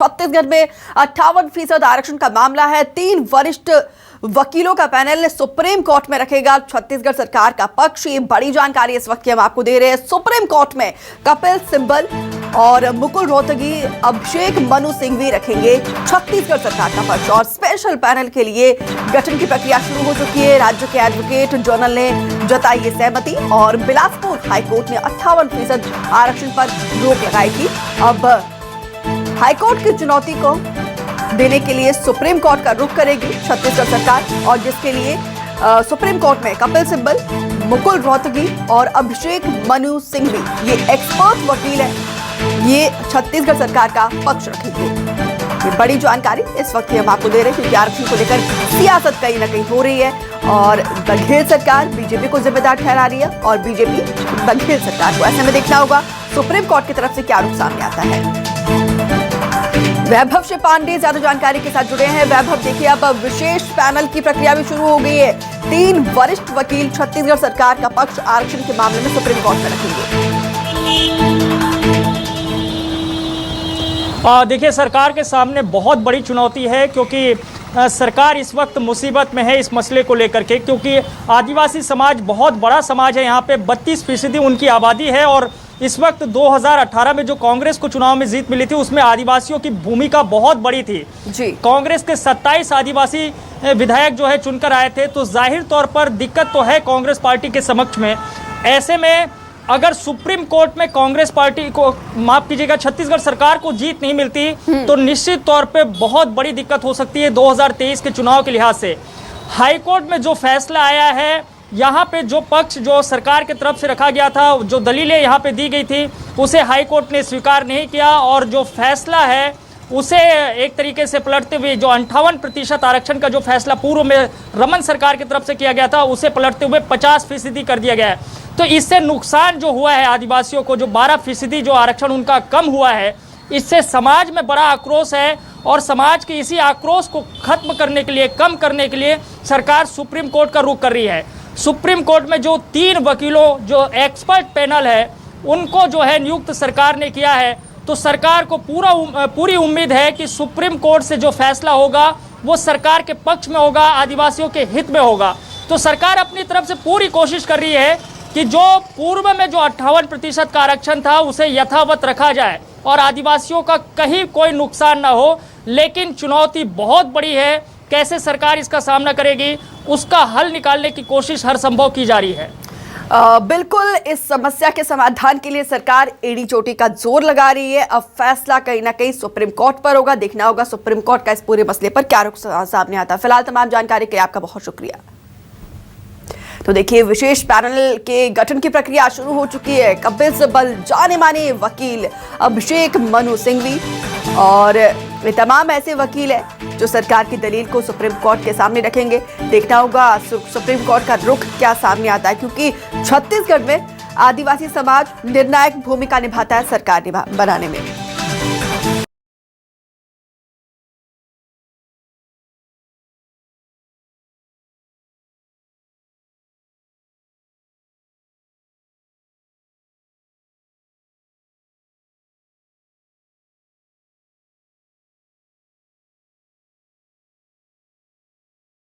छत्तीसगढ़ में 58% आरक्षण का मामला है। 3 वरिष्ठ वकीलों का पैनल सुप्रीम कोर्ट में रखेगा छत्तीसगढ़ सरकार का पक्ष। ये बड़ी जानकारी इस वक्त की हम आपको दे रहे हैं। सुप्रीम कोर्ट में कपिल सिब्बल और मुकुल रोहतगी, अभिषेक मनु सिंघवी रखेंगे छत्तीसगढ़ सरकार का पक्ष। और स्पेशल पैनल के लिए गठन की प्रक्रिया शुरू हो चुकी है। राज्य के एडवोकेट जनरल ने जताई ये सहमति और बिलासपुर हाईकोर्ट ने 58% आरक्षण पर रोक लगाई थी। अब हाईकोर्ट की चुनौती को देने के लिए सुप्रीम कोर्ट का रुख करेगी छत्तीसगढ़ सरकार, और जिसके लिए सुप्रीम कोर्ट में कपिल सिब्बल, मुकुल रोहतगी और अभिषेक मनु सिंघवी, ये एक्सपर्ट वकील है, ये छत्तीसगढ़ सरकार का पक्ष रखेंगे। ये बड़ी जानकारी इस वक्त हम आपको दे रहे हैं क्योंकि आरक्षण को लेकर सियासत कहीं ना कहीं हो रही है और बघेल सरकार बीजेपी को जिम्मेदार ठहरा रही है और बीजेपी बघेल सरकार को। ऐसे में देखना होगा सुप्रीम कोर्ट की तरफ से क्या रुख सामने आता है। वैभव श्री पांडे ज्यादा जानकारी के साथ जुड़े हैं। वैभव, देखिए अब विशेष पैनल की प्रक्रिया भी शुरू हो गई है। 3 वरिष्ठ वकील छत्तीसगढ़ सरकार का पक्ष आरक्षण के मामले में सुप्रीम कोर्ट में रखेंगे। देखिए, सरकार के सामने बहुत बड़ी चुनौती है क्योंकि सरकार इस वक्त मुसीबत में है इस मसले को लेकर के, क्योंकि आदिवासी समाज बहुत बड़ा समाज है। यहाँ पे 32% उनकी आबादी है और इस वक्त 2018 में जो कांग्रेस को चुनाव में जीत मिली थी उसमें आदिवासियों की भूमिका बहुत बड़ी थी जी। कांग्रेस के 27 आदिवासी विधायक जो है चुनकर आए थे, तो जाहिर तौर पर दिक्कत तो है कांग्रेस पार्टी के समक्ष में। ऐसे में अगर सुप्रीम कोर्ट में कांग्रेस पार्टी को, माफ कीजिएगा, छत्तीसगढ़ सरकार को जीत नहीं मिलती तो निश्चित तौर पे बहुत बड़ी दिक्कत हो सकती है 2023 के चुनाव के लिहाज से। हाईकोर्ट में जो फैसला आया है, यहाँ पे जो पक्ष जो सरकार की तरफ से रखा गया था, जो दलीलें यहाँ पे दी गई थी, उसे हाईकोर्ट ने स्वीकार नहीं किया और जो फैसला है उसे एक तरीके से पलटते हुए जो 58% आरक्षण का जो फैसला पूर्व में रमन सरकार की तरफ से किया गया था उसे पलटते हुए 50% कर दिया गया है। तो इससे नुकसान जो हुआ है आदिवासियों को, जो 12% जो आरक्षण उनका कम हुआ है, इससे समाज में बड़ा आक्रोश है और समाज के इसी आक्रोश को खत्म करने के लिए, कम करने के लिए सरकार सुप्रीम कोर्ट का रुख कर रही है। सुप्रीम कोर्ट में जो 3 वकीलों जो एक्सपर्ट पैनल है उनको जो है नियुक्त सरकार ने किया है, तो सरकार को पूरी उम्मीद है कि सुप्रीम कोर्ट से जो फैसला होगा वो सरकार के पक्ष में होगा, आदिवासियों के हित में होगा। तो सरकार अपनी तरफ से पूरी कोशिश कर रही है कि जो पूर्व में जो 58% का आरक्षण था उसे यथावत रखा जाए और आदिवासियों का कहीं कोई नुकसान ना हो। लेकिन चुनौती बहुत बड़ी है, कैसे सरकार इसका सामना करेगी, उसका हल निकालने की कोशिश हर संभव की जा रही है। बिल्कुल, इस समस्या के समाधान के लिए सरकार एड़ी चोटी का जोर लगा रही है। अब फैसला कहीं ना कहीं सुप्रीम कोर्ट पर होगा। देखना होगा सुप्रीम कोर्ट का इस पूरे मसले पर क्या रुख सामने आता है। फिलहाल तमाम जानकारी के लिए आपका बहुत शुक्रिया। तो देखिए, विशेष पैनल के गठन की प्रक्रिया शुरू हो चुकी है। कपिल सिब्बल, जाने माने वकील अभिषेक मनु सिंघवी और वे तमाम ऐसे वकील हैं जो सरकार की दलील को सुप्रीम कोर्ट के सामने रखेंगे। देखना होगा सुप्रीम कोर्ट का रुख क्या सामने आता है, क्योंकि छत्तीसगढ़ में आदिवासी समाज निर्णायक भूमिका निभाता है सरकार बनाने में।